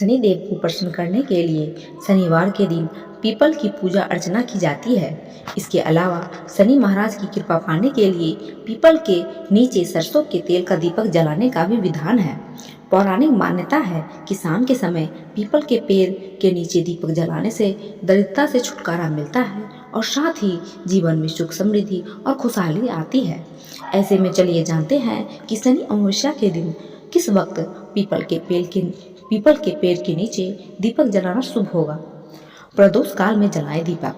शनिदेव को प्रसन्न करने के लिए शनिवार के दिन पीपल की पूजा अर्चना की जाती है। इसके अलावा शनि महाराज की कृपा पाने के लिए पीपल के नीचे सरसों के तेल का दीपक जलाने का भी विधान है। पौराणिक मान्यता है कि शाम के समय पीपल के पेड़ के नीचे दीपक जलाने से दरिद्रता से छुटकारा मिलता है और साथ ही जीवन में सुख समृद्धि और खुशहाली आती है। ऐसे में चलिए जानते हैं कि शनि अमावस्या के दिन किस वक्त पीपल के पेड़ के नीचे दीपक जलाना शुभ होगा। प्रदोष काल में जलाएं दीपक।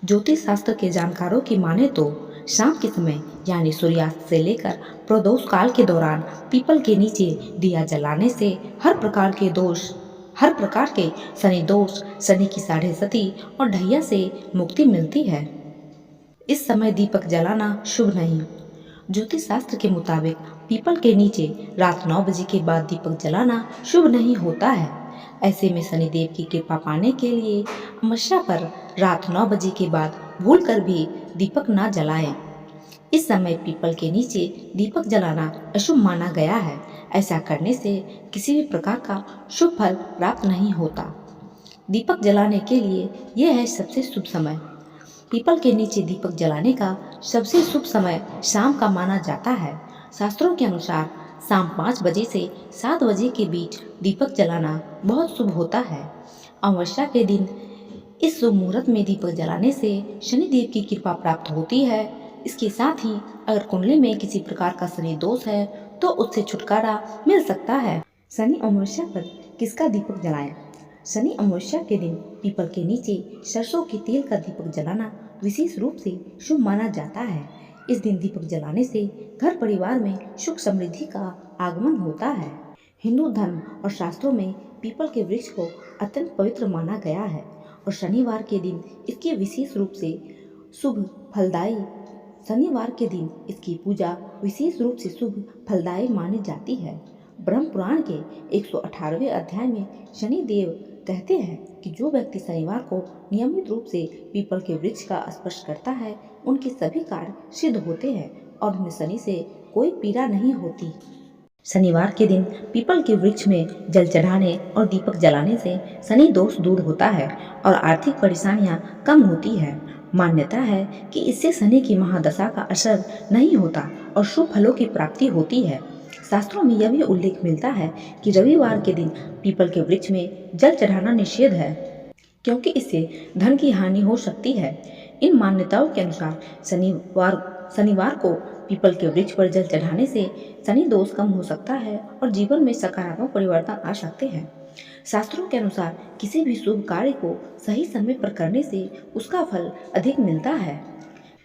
ज्योतिष शास्त्र के जानकारों की माने तो शाम के समय यानी सूर्यास्त से लेकर प्रदोष काल के दौरान पीपल के नीचे दिया जलाने से हर प्रकार के शनि दोष, शनि की साढ़े सती और ढैया से मुक्ति मिलती है। इस समय दीपक जलाना शुभ नहीं। ज्योतिष शास्त्र के मुताबिक पीपल के नीचे रात 9 बजे के बाद दीपक जलाना शुभ नहीं होता है। ऐसे में शनिदेव की कृपा पाने के लिए अमावस्या पर रात 9 बजे के बाद भूलकर भी दीपक न जलाएं। इस समय पीपल के नीचे दीपक जलाना अशुभ माना गया है। ऐसा करने से किसी भी प्रकार का शुभ फल प्राप्त नहीं होता। दीपक जलाने के लिए यह है सबसे शुभ समय। पीपल के नीचे दीपक जलाने का सबसे शुभ समय शाम का माना जाता है। शास्त्रों के अनुसार शाम 5 बजे से 7 बजे के बीच दीपक जलाना बहुत शुभ होता है। अमावस्या के दिन इस शुभ मुहूर्त में दीपक जलाने से शनिदेव की कृपा प्राप्त होती है। इसके साथ ही अगर कुंडली में किसी प्रकार का शनि दोष है तो उससे छुटकारा मिल सकता है। शनि अमावस्या पर किसका दीपक जलाएं? शनि अमावस्या के दिन पीपल के नीचे सरसों के तेल का दीपक जलाना विशेष रूप से शुभ माना जाता है। इस दिन दीपक जलाने से घर परिवार में सुख समृद्धि का आगमन होता है। हिंदू धर्म और शास्त्रों में पीपल के वृक्ष को अत्यंत पवित्र माना गया है और शनिवार के दिन इसकी विशेष रूप से शुभ फलदायी शनिवार के दिन इसकी पूजा विशेष रूप से शुभ फलदायी मानी जाती है। ब्रह्म पुराण के 118वें अध्याय में शनिदेव कहते हैं कि जो व्यक्ति शनिवार को नियमित रूप से पीपल के वृक्ष का स्पर्श करता है उनके सभी कार्य सिद्ध होते हैं और उन्हें शनि से कोई पीड़ा नहीं होती। शनिवार के दिन पीपल के वृक्ष में जल चढ़ाने और दीपक जलाने से शनि दोष दूर होता है और आर्थिक परेशानियां कम होती है। मान्यता है कि इससे शनि की महादशा का असर नहीं होता और शुभ फलों की प्राप्ति होती है। शास्त्रों में यह भी उल्लेख मिलता है कि रविवार के दिन पीपल के वृक्ष में जल चढ़ाना निषेध है क्योंकि इससे धन की हानि हो सकती है। इन मान्यताओं के अनुसार शनिवार को पीपल के वृक्ष पर जल चढ़ाने से शनि दोष कम हो सकता है और जीवन में सकारात्मक परिवर्तन आ सकते हैं। शास्त्रों के अनुसार किसी भी शुभ कार्य को सही समय पर करने से उसका फल अधिक मिलता है।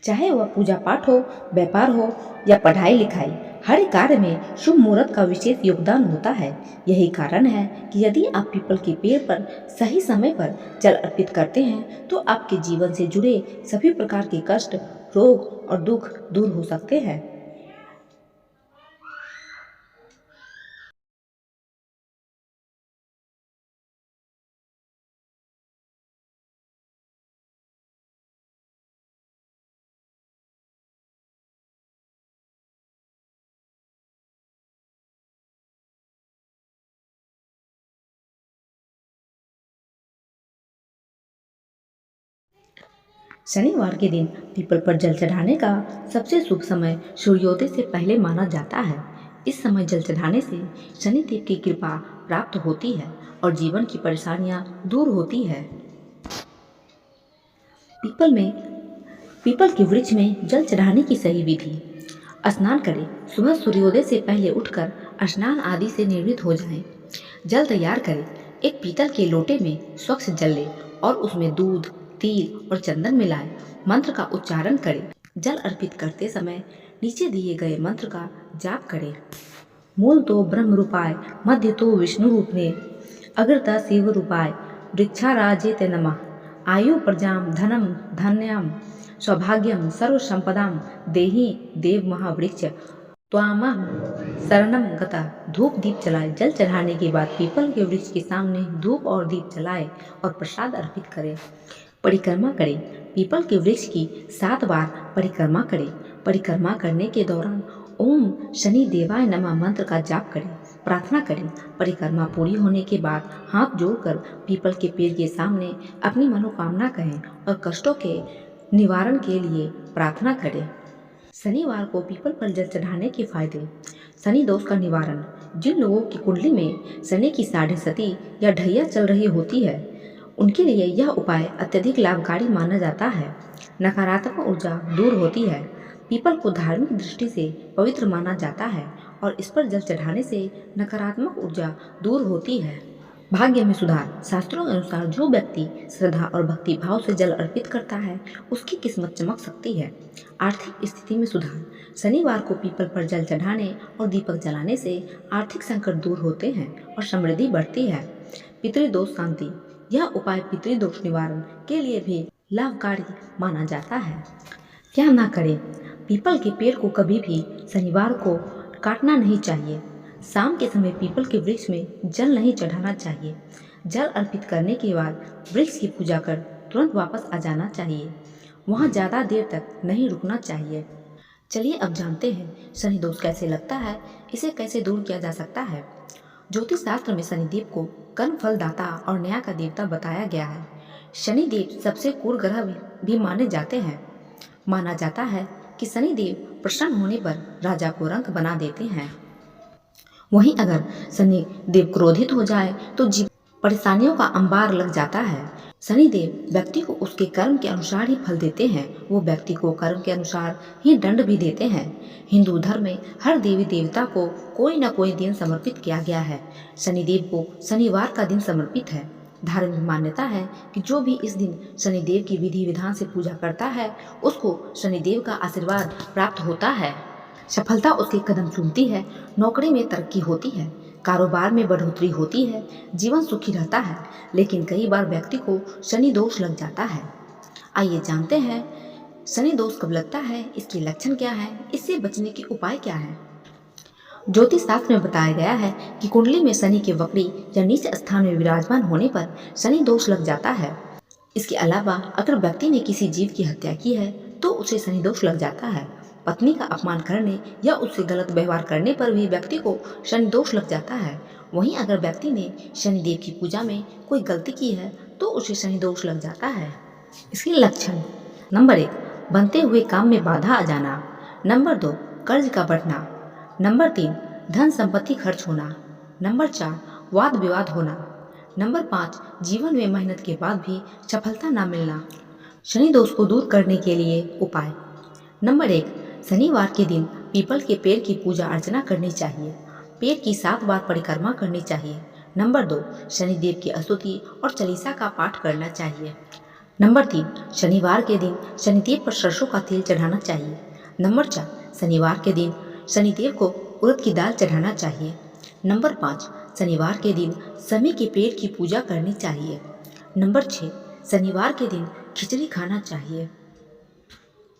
चाहे वह पूजा पाठ हो, व्यापार हो या पढ़ाई लिखाई, हर कार्य में शुभ मुहूर्त का विशेष योगदान होता है। यही कारण है कि यदि आप पीपल के पेड़ पर सही समय पर जल अर्पित करते हैं तो आपके जीवन से जुड़े सभी प्रकार के कष्ट, रोग और दुख दूर हो सकते हैं। शनिवार के दिन पीपल पर जल चढ़ाने का सबसे शुभ समय सूर्योदय से पहले माना जाता है। इस समय जल चढ़ाने से शनिदेव की कृपा प्राप्त होती है और जीवन की परेशानियां दूर होती है। पीपल के वृक्ष में जल चढ़ाने की सही विधि। स्नान करें। सुबह सूर्योदय से पहले उठकर स्नान आदि से निर्वृत्त हो जाएं। जल तैयार करें। एक पीतल के लोटे में स्वच्छ जल लें और उसमें दूध, तिल और चंदन मिलाएं। मंत्र का उच्चारण करें। जल अर्पित करते समय नीचे दिए गए मंत्र का जाप करें। मूल तो ब्रह्म रूपाय, मध्य तो विष्णु रूपने, अग्रता शिव रूपाय, वृक्षाराजे ते नमः, आयु प्रजाम धनम धन्यम सौभाग्यम सर्व संपदाम देहि देव महावृक्ष त्वामहं शरणम गता। धूप दीप जलाए। जल चढ़ाने के बाद पीपल के वृक्ष के सामने धूप और दीप जलाए और प्रसाद अर्पित करें। परिक्रमा करें। पीपल के वृक्ष की 7 बार परिक्रमा करें। परिक्रमा करने के दौरान ओम शनि देवाय नमः मंत्र का जाप करें। प्रार्थना करें। परिक्रमा पूरी होने के बाद हाथ जोड़कर पीपल के पेड़ के सामने अपनी मनोकामना कहें और कष्टों के निवारण के लिए प्रार्थना करें। शनिवार को पीपल पर जल चढ़ाने के फायदे। शनि दोष का निवारण। जिन लोगों की कुंडली में शनि की साढ़े सती या ढैया चल रही होती है, उनके लिए यह उपाय अत्यधिक लाभकारी माना जाता है। नकारात्मक ऊर्जा दूर होती है। पीपल को धार्मिक दृष्टि से पवित्र माना जाता है और इस पर जल चढ़ाने से नकारात्मक ऊर्जा दूर होती है। भाग्य में सुधार। शास्त्रों के अनुसार जो व्यक्ति श्रद्धा और भक्ति भाव से जल अर्पित करता है, उसकी किस्मत चमक सकती है। आर्थिक स्थिति में सुधार। शनिवार को पीपल पर जल चढ़ाने और दीपक जलाने से आर्थिक संकट दूर होते हैं और समृद्धि बढ़ती है। पितृदोष शांति। यह उपाय पितृदोष निवारण के लिए भी लाभकारी माना जाता है। क्या ना करें। पीपल के पेड़ को कभी भी शनिवार को काटना नहीं चाहिए। शाम के समय पीपल के वृक्ष में जल नहीं चढ़ाना चाहिए। जल अर्पित करने के बाद वृक्ष की पूजा कर तुरंत वापस आ जाना चाहिए। वहाँ ज़्यादा देर तक नहीं रुकना चाहिए। चलिए अब जानते हैं शनि दोष कैसे लगता है, इसे कैसे दूर किया जा सकता है। ज्योतिष शास्त्र में शनिदेव को कर्म फलदाता और न्याय का देवता बताया गया है। शनिदेव सबसे क्रूर ग्रह भी माने जाते हैं। माना जाता है कि शनिदेव प्रसन्न होने पर राजा को रंक बना देते हैं। वहीं अगर शनि देव क्रोधित हो जाए तो जीवन परेशानियों का अंबार लग जाता है। शनिदेव व्यक्ति को उसके कर्म के अनुसार ही फल देते हैं। वो व्यक्ति को कर्म के अनुसार ही दंड भी देते हैं। हिंदू धर्म में हर देवी देवता को कोई न कोई दिन समर्पित किया गया है। शनिदेव को शनिवार का दिन समर्पित है। धार्मिक मान्यता है कि जो भी इस दिन शनिदेव की विधि विधान से पूजा करता है, उसको शनिदेव का आशीर्वाद प्राप्त होता है। सफलता उसके कदम चूमती है। नौकरी में तरक्की होती है। कारोबार में बढ़ोतरी होती है। जीवन सुखी रहता है। लेकिन कई बार व्यक्ति को शनि दोष लग जाता है। आइए जानते हैं शनि दोष कब लगता है, इसके लक्षण क्या है, इससे बचने के उपाय क्या है। ज्योतिष शास्त्र में बताया गया है कि कुंडली में शनि के वक्री या नीच स्थान में विराजमान होने पर शनि दोष लग जाता है। इसके अलावा अगर व्यक्ति ने किसी जीव की हत्या की है तो उसे शनि दोष लग जाता है। पत्नी का अपमान करने या उससे गलत व्यवहार करने पर भी व्यक्ति को शनि दोष लग जाता है। वहीं अगर व्यक्ति ने शनिदेव की पूजा में कोई गलती की है तो उसे शनि दोष लग जाता है। इसके लक्षण। नंबर 1, बनते हुए काम में बाधा आ जाना। नंबर 2, कर्ज का बढ़ना। नंबर 3, धन संपत्ति खर्च होना। नंबर 4, वाद विवाद होना। नंबर 5, जीवन में मेहनत के बाद भी सफलता न मिलना। शनि दोष को दूर करने के लिए उपाय। नंबर 1, शनिवार के दिन पीपल के पेड़ की पूजा अर्चना करनी चाहिए। पेड़ की 7 बार परिक्रमा करनी चाहिए। नंबर 2, शनिदेव की स्तुति और चालीसा का पाठ करना चाहिए। नंबर 3, शनिवार के दिन शनिदेव पर सरसों का तेल चढ़ाना चाहिए। नंबर 4, शनिवार के दिन शनिदेव को उड़द की दाल चढ़ाना चाहिए। नंबर 5, शनिवार के दिन शमी के पेड़ की पूजा करनी चाहिए। नंबर 6, शनिवार के दिन खिचड़ी खाना चाहिए।